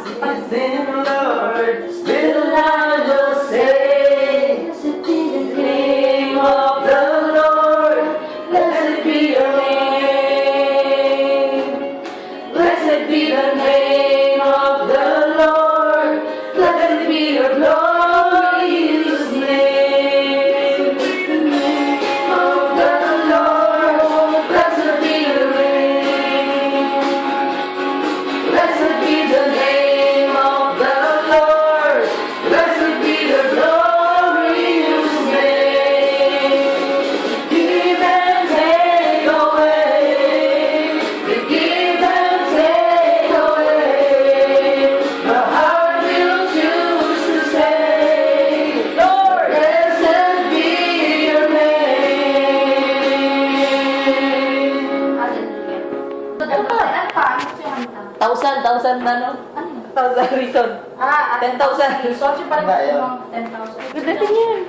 is in the Lord. Little I will say, blessed be the name of the Lord. Blessed be your name. Blessed be the name of the Lord. Blessed be your glorious name. The name of the Lord. Blessed be your name. Blessed be the name of the Lord. Blessed be the glorious name. Give and take away. Give and take away. My heart will choose to say, Lord, blessed be your name. Thousand ano? 1,000 reason. 10,000. So, parang Ba, yun? 10,000. Ganda din yan.